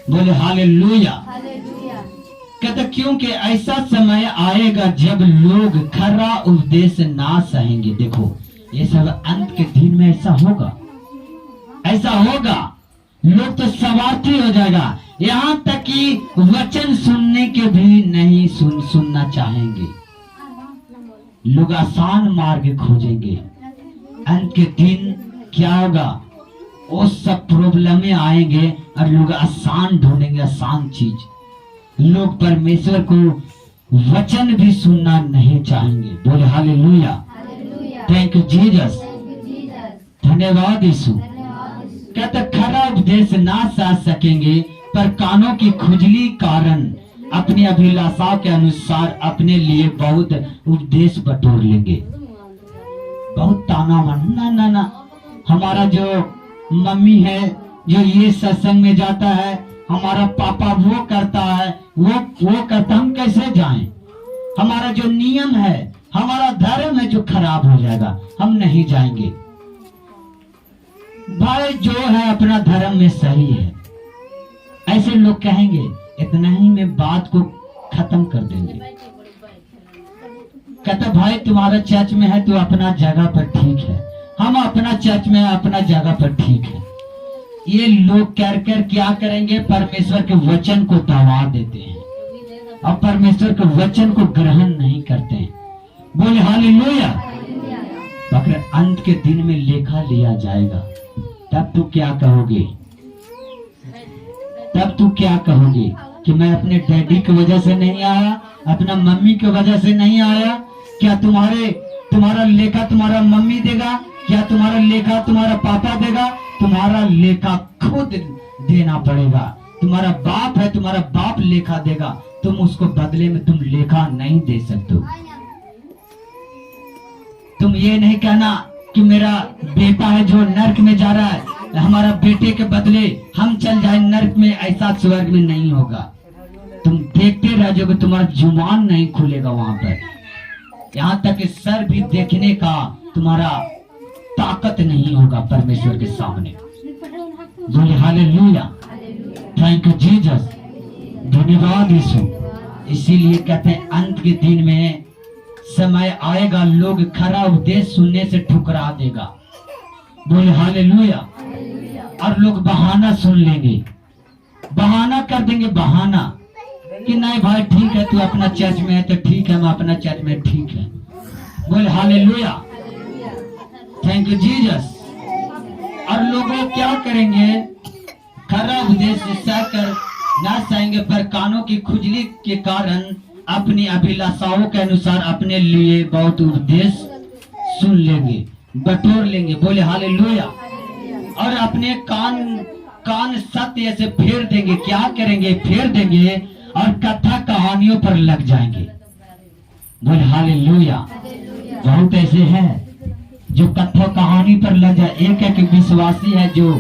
बोले हालेलुया। कहते क्योंकि ऐसा समय आएगा जब लोग खरा उपदेश ना सहेंगे। देखो ये सब अंत के दिन में ऐसा होगा, ऐसा होगा। लोग तो स्वार्थी हो जाएगा, यहाँ तक कि वचन सुनने के भी नहीं सुनना चाहेंगे। लोग आसान मार्ग खोजेंगे। अंत के दिन क्या होगा, वो सब प्रॉब्लम में आएंगे और लोग आसान ढूंढेंगे, आसान चीज। लोग परमेश्वर को वचन भी सुनना नहीं चाहेंगे। बोले हालेलुया, थैंक यू जीसस, धन्यवाद यीशु। कहते खरा उपदेश ना सह सकेंगे, पर कानों की खुजली कारण अपनी अभिलाषा के अनुसार अपने लिए बहुत उपदेश बटोर लेंगे। बहुत ताना माना, ना ना हमारा जो मम्मी है जो ये सत्संग में जाता है, हमारा पापा वो करता है, वो करता, हम कैसे जाएं? हमारा जो नियम है, हमारा धर्म है जो खराब हो जाएगा, हम नहीं जाएंगे। भाई जो है अपना धर्म में सही है, ऐसे लोग कहेंगे। इतना ही में बात को खत्म कर देंगे। कहता भाई तुम्हारा चर्च में है तो अपना जगह पर ठीक है, हम अपना चर्च में अपना जगह पर ठीक है। ये लोग कर क्या करेंगे, परमेश्वर के वचन को दबा देते हैं और परमेश्वर के वचन को ग्रहण नहीं करते हैं। बोले हालेलुया। अगर अंत के दिन में लेखा लिया जाएगा, तब तू क्या कहोगे? तब तू क्या कहोगे कि मैं अपने डैडी की वजह से नहीं आया, अपना मम्मी की वजह से नहीं आया? क्या तुम्हारा लेखा तुम्हारा मम्मी देगा? क्या तुम्हारा लेखा तुम्हारा पापा देगा? तुम्हारा लेखा खुद देना पड़ेगा। तुम्हारा बाप है, तुम्हारा बाप लेखा देगा, तुम उसको बदले में तुम लेखा नहीं दे सकते। तुम ये नहीं कहना कि मेरा बेटा है जो नर्क में जा रहा है, हमारा बेटे के बदले हम चल जाए नर्क में, ऐसा स्वर्ग में नहीं होगा। तुम देखते रह जाओगे, तुम्हारा जुबान नहीं खुलेगा वहां पर, यहाँ तक कि सर भी देखने का तुम्हारा ताकत नहीं होगा परमेश्वर के सामने। बोले हालेलुया, थैंक यू जीसस, धन्यवाद यीशु। इसीलिए कहते हैं अंत के दिन में समय आएगा, लोग खरा उपदेश सुनने से ठुकरा देगा। बोले हालेलुया। और लोग बहाना सुन लेंगे, बहाना कर देंगे, बहाना कि नहीं भाई ठीक है, तू अपना चर्च में है तो ठीक है, मैं अपना चर्च में ठीक है। बोले हालेलुया, थैंक यू जीसस। और लोग क्या करेंगे, खरा उपदेश सहकर ना सहेंगे, पर कानों की खुजली के कारण अपनी अभिलाषाओं के अनुसार अपने लिए बहुत उपदेश सुन लेंगे, बटोर लेंगे। बोले हालेलुया। और अपने कान सत्य से फेर देंगे। क्या करेंगे, फेर देंगे और कथा कहानियों पर लग जाएंगे। बोले हालेलुया। बहुत ऐसे हैं जो कथा कहानी पर लग जाए। एक एक विश्वासी है जो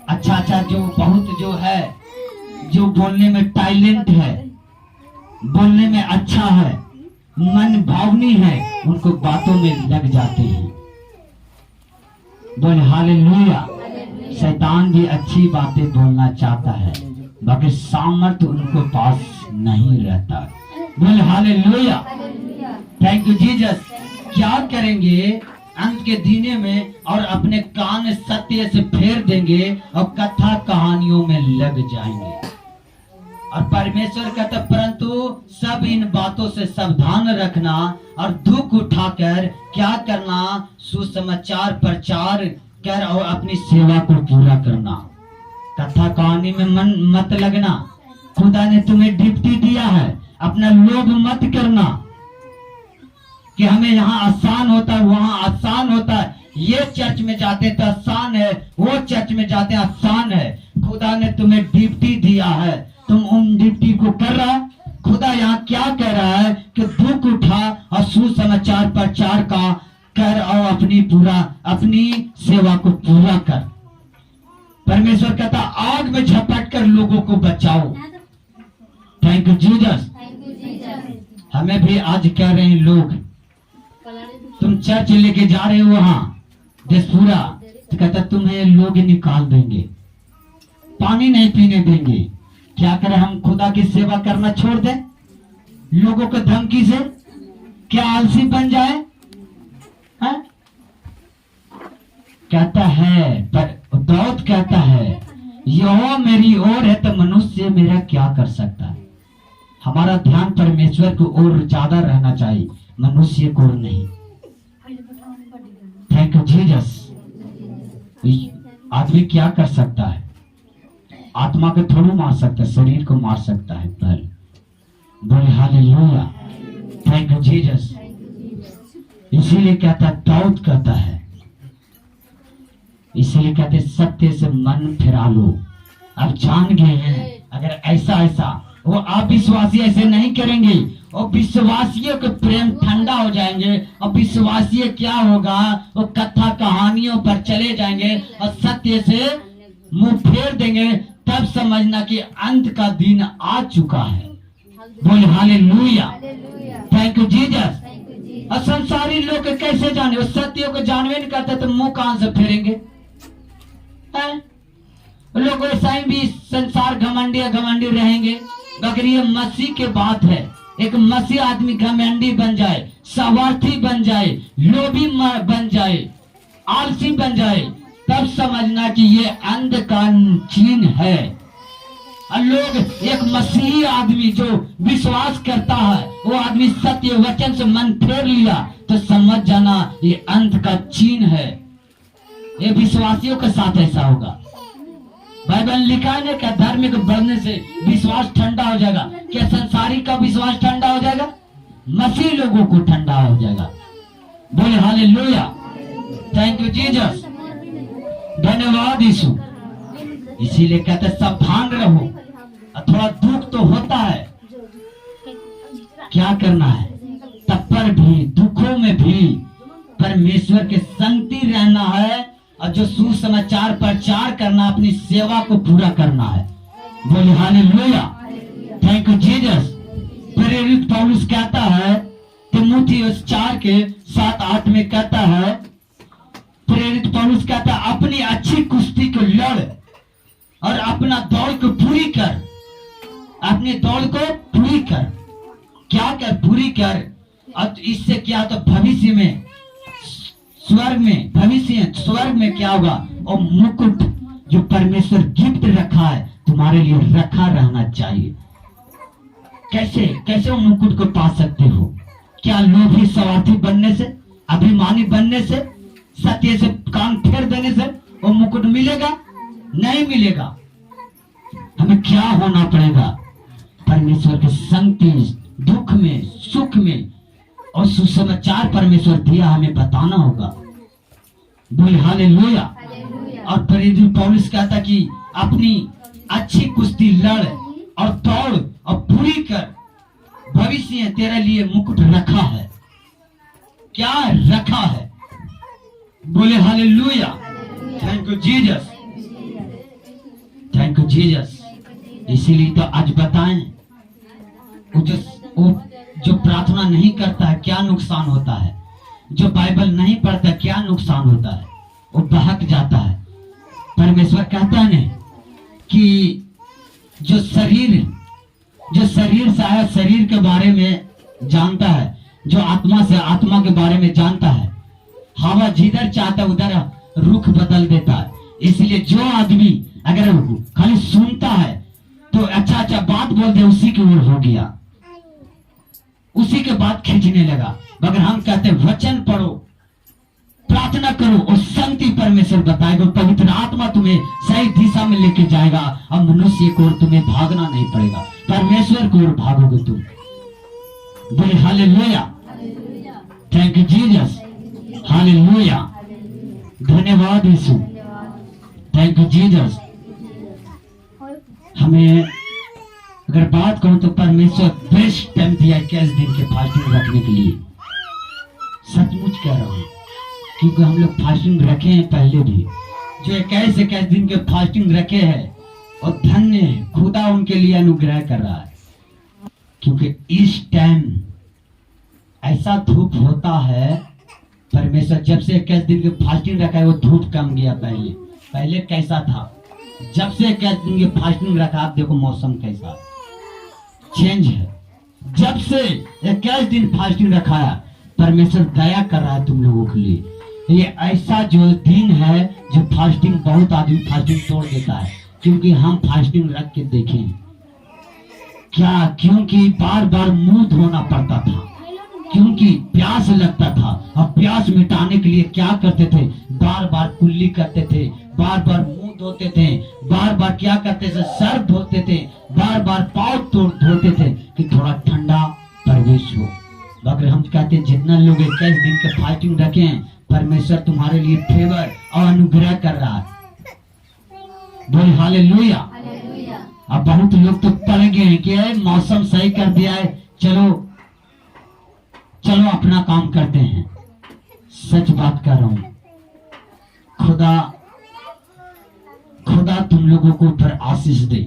अच्छा जो बहुत जो है, जो बोलने में टैलेंट है, बोलने में अच्छा है, मन भावनी है, उनको बातों में लग जाते हैं। बोले हालेलुया। शैतान भी अच्छी बातें बोलना चाहता है, बाकी सामर्थ्य उनको पास नहीं रहता। बोले हालेलुया, थैंक यू जीसस। क्या करेंगे अंत के दिन में, और अपने कान सत्य से फेर देंगे और कथा कहानियों में लग जाएंगे। और परमेश्वर कहता परंतु सब इन बातों से सावधान रखना और दुख उठाकर क्या करना, सुसमाचार प्रचार कर और अपनी सेवा को पूरा करना। कथा कहानी में मन मत लगना। खुदा ने तुम्हें ड्यूटी दिया है, अपना लोभ मत करना कि हमें यहाँ आसान होता है, वहाँ आसान होता है, ये चर्च में जाते तो आसान है, वो चर्च में जाते आसान है। खुदा ने तुम्हें ड्यूटी दिया है, तुम उन ड्यूटी को कर रहा। खुदा यहाँ क्या कह रहा है कि दुख उठा और सुसमाचार प्रचार का कर और अपनी सेवा को पूरा कर। परमेश्वर कहता आग में झपट कर लोगों को बचाओ। Thank you Jesus. हमें भी आज कह रहे हैं लोग, तुम चर्च लेके जा रहे हो वहां देशपुरा, तो कहता तुम्हें लोग निकाल देंगे। पानी नहीं पीने देंगे। क्या करें हम? खुदा की सेवा करना छोड़ दें लोगों को धमकी से? क्या आलसी बन जाए? हाँ? कहता है, पर दाऊद कहता है यहोवा मेरी ओर है तो मनुष्य मेरा क्या कर सकता है। हमारा ध्यान परमेश्वर की ओर ज्यादा रहना चाहिए, मनुष्य को ओर नहीं। Thank you Jesus. आदमी क्या कर सकता है? आत्मा को थोड़ी मार सकता है, शरीर को मार सकता है। पहले बोले हालेलुया, थैंक यू जीसस। इसीलिए कहता है, दाऊद कहता है, इसीलिए कहते सत्य से मन फिरा लो। अब जान गए हैं अगर ऐसा ऐसा, वो आप विश्वासी ऐसे नहीं करेंगे और विश्वासियों के प्रेम ठंडा हो जाएंगे। और विश्वासी क्या होगा? वो कथा कहानियों पर चले जाएंगे और सत्य से मुंह फेर देंगे। तब समझना कि अंत का दिन आ चुका है। बोले हालेलुया, थैंक यू जीसस। और संसारी लोग कैसे जाने? वो सत्य को जानवे नहीं करते तो मुंह कहां से फेरेंगे? लोग ऐसा ही भी संसार घमंडी रहेंगे। अगर ये मसीह के बात है, एक मसीह आदमी घमंडी बन जाए, स्वार्थी बन जाए, लोभी बन जाए, आलसी बन जाए, तब समझना कि ये अंध का चिन्ह है। और लोग एक मसीही आदमी जो विश्वास करता है, वो आदमी सत्य वचन से मन फेर लिया तो समझ जाना ये अंत का चिन्ह है। ये विश्वासियों के साथ ऐसा होगा। बाइबल लिखा है ना, क्या धार्मिक बढ़ने से विश्वास ठंडा हो जाएगा? क्या संसारी का विश्वास ठंडा हो जाएगा? मसीह लोगों को ठंडा हो जाएगा। बोले हालेलुया, थैंक यू जीसस, धन्यवाद यीशु। इसीलिए कहते सावधान रहो। थोड़ा दुख तो होता है, क्या करना है? तब पर भी दुखों में भी परमेश्वर के संगति रहना है और जो सुसमाचार प्रचार करना, अपनी सेवा को पूरा करना है। बोले हालेलुया, थैंक यू जीसस। प्रेरित पौलुस कहता है तीमुथियुस 4:7-8 में कहता है, प्रेरित पौलुस कहता है अपनी अच्छी कुश्ती को लड़ और अपना दौड़ को पूरी कर। अपने दौड़ को पूरी कर। क्या कर? पूरी कर। और इससे क्या तो भविष्य में स्वर्ग में क्या होगा? और मुकुट जो परमेश्वर गिफ्ट रखा है तुम्हारे लिए रखा रहना चाहिए। कैसे वो मुकुट को पा सकते हो? क्या लोभी स्वार्थी बनने से, अभिमानी बनने से, सत्य से कान फेर देने से वो मुकुट मिलेगा? नहीं मिलेगा। हमें क्या होना पड़ेगा? परमेश्वर के संगति, दुख में, सुख में और सुसमाचार परमेश्वर दिया हमें बताना होगा। बोले हालेलुया। और प्रेरित पौलुस कहता कि अपनी अच्छी कुश्ती लड़ और दौड़ और पूरी कर। भविष्य तेरे लिए मुकुट रखा है। क्या रखा है? बोले hallelujah, thank you Jesus, thank you Jesus. इसीलिए तो आज बताएं, वो जो प्रार्थना नहीं करता है क्या नुकसान होता है? जो बाइबल नहीं पढ़ता क्या नुकसान होता है? वो बहक जाता है। परमेश्वर कहता है कि जो शरीर से आया शरीर के बारे में जानता है, जो आत्मा से आत्मा के बारे में जानता है। हवा जिधर चाहता है उधर रुख बदल देता है। इसलिए जो आदमी अगर खाली सुनता है तो अच्छा बात बोल दे, उसी की ओर हो गया, उसी के बाद खींचने लगा। मगर हम कहते हैं वचन पढ़ो, प्रार्थना करो और संगति परमेश्वर बताएगा। पवित्र आत्मा तुम्हें सही दिशा में लेके जाएगा और मनुष्य की ओर तुम्हें भागना नहीं पड़ेगा, परमेश्वर की ओर भागोगे तुम। बोले hallelujah, thank you Jesus, hallelujah, धन्यवाद यीशु, थैंक यू जीसस। हमें अगर बात करूं तो परमेश्वर बेस्ट टाइम दिया 21 दिन के फास्टिंग रखने के लिए। सचमुच कह रहा हूं, क्योंकि हम लोग फास्टिंग रखे हैं पहले भी। जो 21 दिन के फास्टिंग रखे हैं और धन्य है, खुदा उनके लिए अनुग्रह कर रहा है। क्योंकि इस टाइम ऐसा धूप होता है, परमेश्वर जब से 21 दिन के फास्टिंग रखा है वो धूप कम गया। पहले कैसा था? जब से 21 दिन की फास्टिंग रखा, आप देखो मौसम कैसा चेंज है। जब से 21 दिन फास्टिंग रखा है, परमेश्वर दया कर रहा है तुम लोगों के लिए। ये ऐसा जो दिन है जो फास्टिंग, बहुत आदमी फास्टिंग तोड़ देता है, क्योंकि हम फास्टिंग रख के देखें क्या, क्योंकि बार बार मुंह धोना पड़ता था, क्योंकि प्यास लगता था। और प्यास मिटाने के लिए क्या करते थे, बार बार कुल्ली करते थे, बार बार मुंह धोते थे, बार बार क्या करते थे, सर धोते थे, बार बार पाँव धोते थे कि थोड़ा ठंडा प्रवेश हो। मगर हम कहते हैं जितना लोग 21 दिन के फास्टिंग रखें, परमेश्वर तुम्हारे लिए फेवर और अनुग्रह कर रहा है। बोल हालेलुया। अब बहुत लोग तो पड़ गए हैं कि मौसम सही कर दिया है, चलो चलो अपना काम करते हैं। सच बात कर रहा हूं, खुदा तुम लोगों को ऊपर आशीष दे,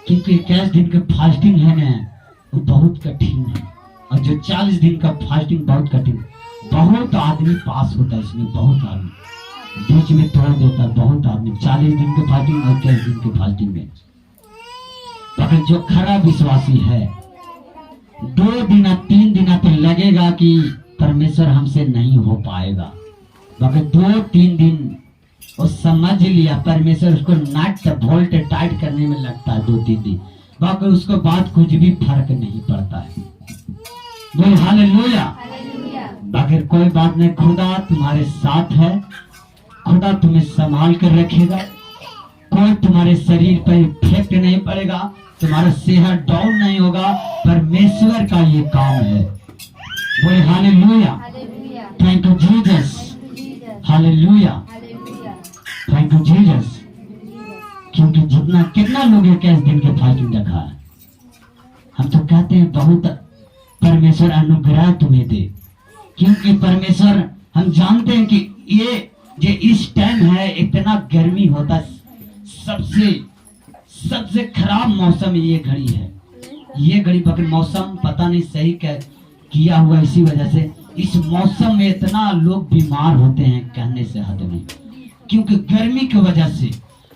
क्योंकि 21 दिन का फास्टिंग है ना, वो बहुत कठिन है। और जो 40 दिन का फास्टिंग बहुत कठिन, बहुत आदमी पास होता है इसमें, बहुत आदमी बीच में तोड़ देता है, बहुत आदमी 40 दिन के फास्टिंग और 21 दिन के फास्टिंग में। मगर जो खरा विश्वासी है, 2 दिन 3 दिन तो लगेगा कि परमेश्वर हमसे नहीं हो पाएगा, मगर 2-3 दिन वो समझ लिया, परमेश्वर उसको नट बोल्ट टाइट करने में लगता है 2-3 दिन, मगर उसको बाद कुछ भी फर्क नहीं पड़ता है। बोल हालेलुया। मगर कोई बात नहीं, खुदा तुम्हारे साथ है, खुदा तुम्हें संभाल कर रखेगा, कोई तुम्हारे शरीर पर इफेक्ट नहीं पड़ेगा, तुम्हारा सेहत डाउन नहीं होगा। परमेश्वर का ये काम है। बोले hallelujah, thank you Jesus, hallelujah, thank you Jesus. क्योंकि कितना लोग 21 दिन के फास्टिंग रखा है, हम तो कहते हैं बहुत परमेश्वर अनुग्रह तुम्हें दे, क्योंकि परमेश्वर, हम जानते हैं कि ये इस टाइम है, इतना गर्मी होता है, सबसे खराब मौसम ये घड़ी है, ये घड़ी। बकर मौसम पता नहीं सही किया हुआ, इसी वजह से इस मौसम में इतना लोग बीमार होते हैं, कहने से हद नहीं, क्योंकि गर्मी की वजह से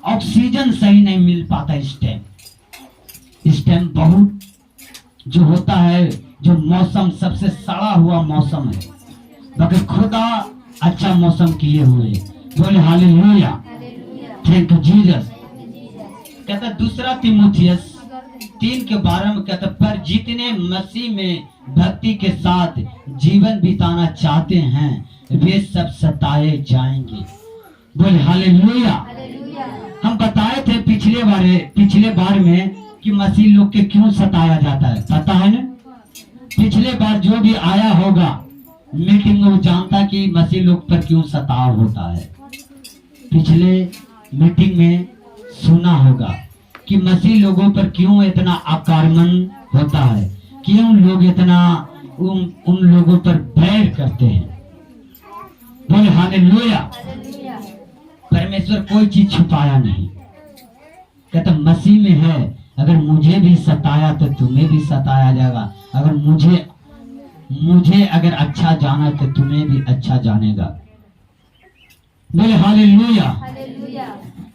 ऑक्सीजन सही नहीं मिल पाता। इस टाइम बहुत जो होता है, जो मौसम सबसे सड़ा हुआ मौसम है, मगर खुदा अच्छा मौसम किए हुए। बोले हालेलुया, थैंक यू जीसस। कहता 2 तीमुथियुस 3:12 में कहता, पर जितने मसीह में भक्ति के साथ जीवन बिताना चाहते हैं वे सब सताए जाएंगे। बोले हालेलुया। हम बताए थे पिछले बार में कि मसीह लोग के क्यों सताया जाता है, पता है ना? पिछले बार जो भी आया होगा मीटिंग में, वो जानता कि मसीह लोग पर क्यों सताव होता है। पिछले मीटिंग में सुना होगा कि मसीह लोगों पर क्यों इतना आक्रमण होता है, क्यों लोग इतना उन लोगों पर बैर करते हैं। बोले हालेलुया। परमेश्वर कोई चीज छुपाया नहीं, कहता मसीह में है, अगर मुझे भी सताया तो तुम्हें भी सताया जाएगा, अगर मुझे अगर अच्छा जाना तो तुम्हें भी अच्छा जानेगा। बोले हालेलुया।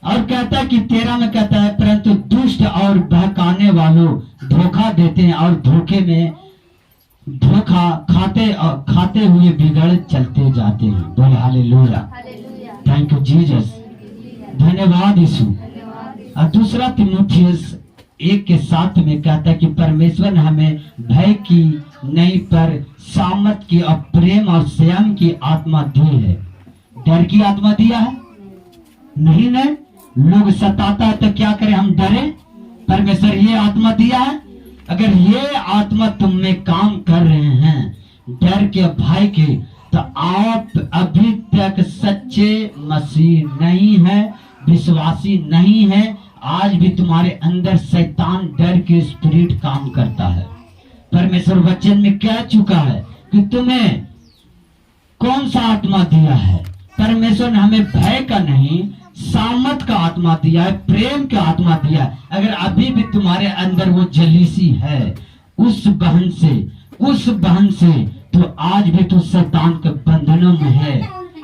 और कहता है कि 13 में कहता है, परंतु दुष्ट और बहकाने वालों धोखा देते हैं और धोखे में धोखा खाते हुए बिगड़ चलते जाते हैं। बोले हालेलुया, थैंक यू जीसस, धन्यवाद यीशु। और 2 तीमुथियुस 1:7 में कहता है कि परमेश्वर ने हमें भय की नहीं पर सामर्थ की और प्रेम और संयम की आत्मा दी है। डर की आत्मा दिया है नहीं ना? लोग सताता है तो क्या करें, हम डरे? परमेश्वर ये आत्मा दिया है। अगर ये आत्मा तुम में काम कर रहे हैं डर के, भय के, तो आप अभी तक सच्चे मसीह नहीं है, विश्वासी नहीं है। आज भी तुम्हारे अंदर शैतान डर के स्पिरिट काम करता है। परमेश्वर वचन में कह चुका है कि तुम्हें कौन सा आत्मा दिया है। परमेश्वर ने हमें भय का नहीं, सामर्थ का आत्मा दिया है, प्रेम का आत्मा दिया है। अगर अभी भी तुम्हारे अंदर वो जलीसी है उस बहन से, तो आज भी तू शैतान के बंधनों में है।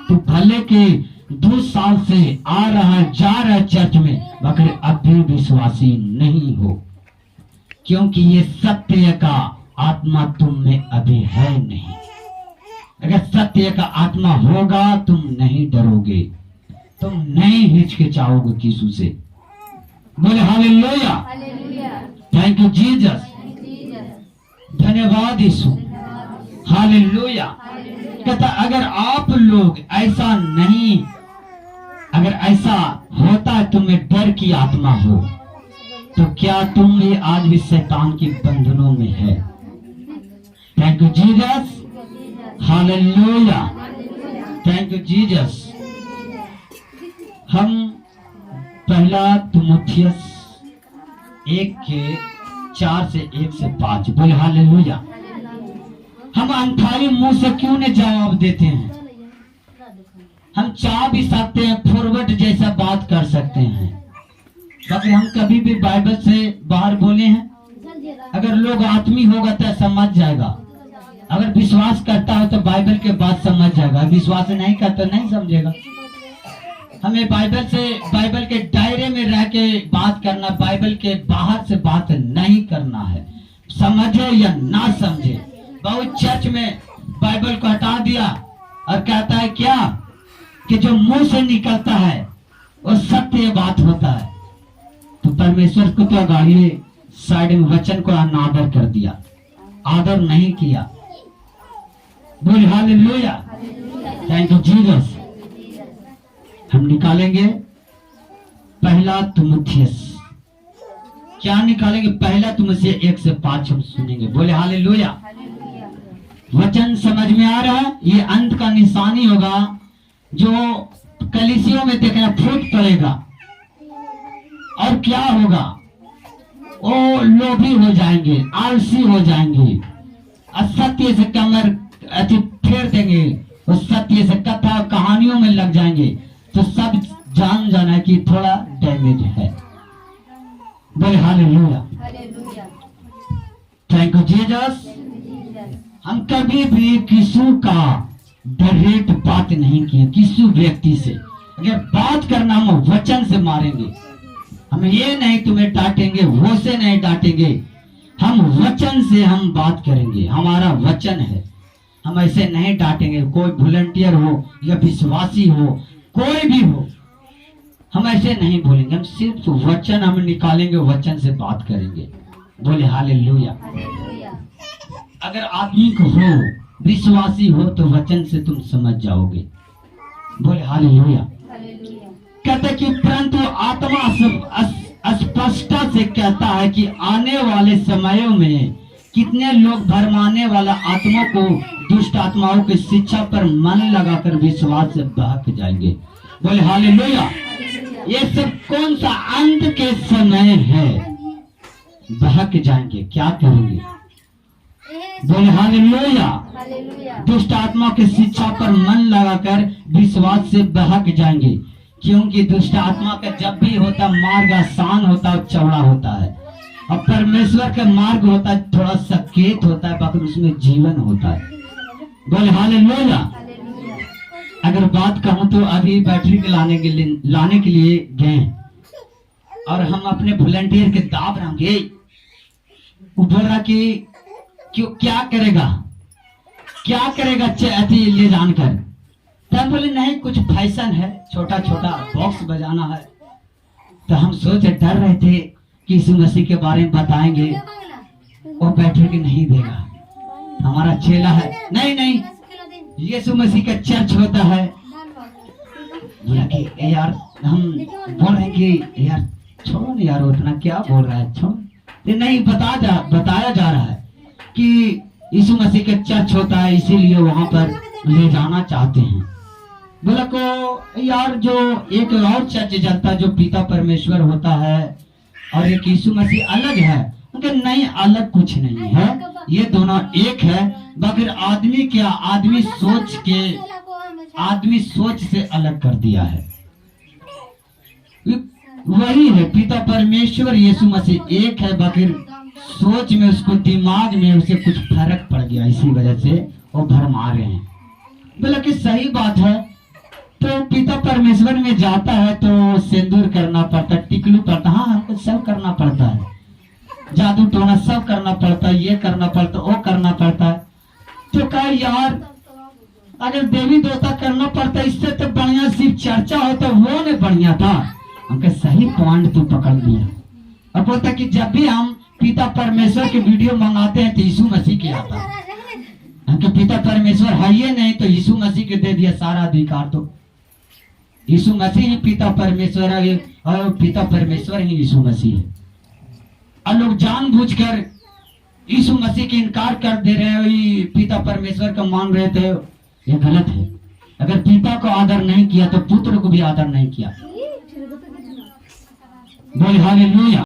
तो भले के 2 साल से आ रहा है, जा रहा है चर्च में, मगर अब भी विश्वासी नहीं हो, क्योंकि ये सत्य का आत्मा तुम में अभी है नहीं। अगर सत्य का आत्मा होगा तुम नहीं डरोगे, तुम नहीं हिचकिचाओगे यीशु से। बोले हालेलुया, थैंक यू जीसस, धन्यवाद यीशु, हालेलुया। कहता अगर आप लोग ऐसा नहीं, अगर ऐसा होता तुम्हें डर की आत्मा हो, तो क्या तुम भी आज भी शैतान के बंधनों में है। Thank you Jesus, hallelujah, thank you Jesus. हम 1 तीमुथियुस 1:4 से 1 से 5, बोले हालेलुया। हम अंधारी मुंह से क्यों नहीं जवाब देते हैं? हम चाह भी सकते हैं, फॉरवर्ड जैसा बात कर सकते हैं, मगर हम कभी भी बाइबल से बाहर बोले हैं? अगर लोग आत्मी होगा तो समझ जाएगा, अगर विश्वास करता हो तो बाइबल के बात समझ जाएगा, विश्वास नहीं करता नहीं समझेगा। हमें बाइबल से, बाइबल के दायरे में रह के बात करना, बाइबल के बाहर से बात नहीं करना है, समझे या ना समझे। बहुत चर्च में बाइबल को हटा दिया और कहता है क्या कि जो मुंह से निकलता है वो सत्य बात होता है। तो परमेश्वर को तो गाड़ी साइड में वचन को अनादर कर दिया, आदर नहीं किया। बोल हालेलुया, थैंक यू जीसस। हम निकालेंगे 1 तीमुथियुस, क्या निकालेंगे? 1 तीमुथियुस 1 से 5 हम सुनेंगे। बोले हालेलुया। वचन समझ में आ रहा है? ये अंत का निशानी होगा, जो कलीसियों में देखना फूट पड़ेगा। और क्या होगा? वो लोभी हो जाएंगे, आलसी हो जाएंगे, असत्य से कमर फेर देंगे, उस सत्य से कथा कहानियों में लग जाएंगे, तो सब जान जाना कि थोड़ा डैमेज है। बोले हालेलुया, थैंक यू जीसस। हम कभी भी किसी का डायरेक्ट बात नहीं किए किसी व्यक्ति से। अगर बात करना हम वचन से मारेंगे, हम ये नहीं तुम्हें डांटेंगे, वो से नहीं डांटेंगे, हम वचन से हम बात करेंगे, हमारा वचन है। हम ऐसे नहीं डांटेंगे, कोई वॉलंटियर हो या विश्वासी हो, कोई भी हो, हम ऐसे नहीं बोलेंगे। हम सिर्फ वचन हम निकालेंगे, वचन से बात करेंगे। बोले हालेलुया। अगर आदमी को हो, विश्वासी हो, तो वचन से तुम समझ जाओगे। बोले हालेलुया। कहते कि परंतु आत्मा स्पष्टता से कहता है कि आने वाले समयों में कितने लोग भरमाने वाला आत्मा को, दुष्ट आत्माओं की शिक्षा पर मन लगाकर विश्वास से बहक जाएंगे। बोले हालेलुया। ये सब कौन सा अंत के समय है? बहक जाएंगे, क्या करेंगे? बोले हालेलुया। दुष्ट आत्मा की शिक्षा पर मन लगाकर विश्वास से बहक जाएंगे, क्योंकि दुष्ट आत्मा का जब भी होता मार्ग आसान होता है, चौड़ा होता है, और परमेश्वर का मार्ग होता है थोड़ा सकेत होता है, बाकी उसमें जीवन होता है। बोले हालेलुया। अगर बात कहूं तो अभी बैटरी के लाने के लिए गए, और हम अपने वॉलंटियर के दाब रखेंगे। वो बोल रहा कि क्यों, क्या करेगा ले जानकर? तब बोले नहीं, कुछ फैशन है, छोटा छोटा बॉक्स बजाना है। तो हम सोचे, डर रहे थे कि यीशु मसीह के बारे में बताएंगे, वो बैटरी के नहीं देगा, हमारा चेला है। नहीं, यीशु मसीह का चर्च होता है। बोला कि यार, हम बोल रहे हैं कि यार छोड़ो ना यार, उतना क्या बोल रहा है, छोड़ो। नहीं, बताया जा रहा है कि यीशु मसीह का चर्च होता है, इसीलिए वहां पर ले जाना चाहते हैं। बोला को यार, जो एक और चर्च चलता है जो पिता परमेश्वर होता है और एक यीशु मसीह अलग है। उनके नहीं, अलग कुछ नहीं है, ये दोनों एक है। मगर आदमी क्या, आदमी सोच से अलग कर दिया है। वही है, पिता परमेश्वर यीशु मसीह एक है, मगर सोच में, उसको दिमाग में उसे कुछ फर्क पड़ गया, इसी वजह से वो भरमा रहे हैं। बोला कि सही बात है, तो पिता परमेश्वर में जाता है तो सिंदूर करना पड़ता है, टिकलू पड़ता, हाँ हमको सब करना पड़ता है, जादू टोना सब करना पड़ता है, ये करना पड़ता है, वो करना पड़ता है। तो कहा यार अगर देवी देवता करना पड़ता इससे तो बढ़िया सिर्फ चर्चा होता वो ने बढ़िया था। हमके सही पॉइंट तू पकड़ लिया। अब बोलता कि जब भी हम पिता परमेश्वर के वीडियो मंगाते हैं तो यीशु मसीह के आता है। हमके पिता परमेश्वर है ये नहीं तो यीशु मसीह के दे दिया सारा अधिकार। तो यीशु मसीह ही पिता परमेश्वर है और पिता परमेश्वर ही यीशु मसीह है। और लोग जानबूझकर यीशु मसीह के इनकार कर दे रहे हो, पिता परमेश्वर का मान रहे थे, ये गलत है। अगर पिता को आदर नहीं किया तो पुत्र को भी आदर नहीं किया। बोल हालेलुया।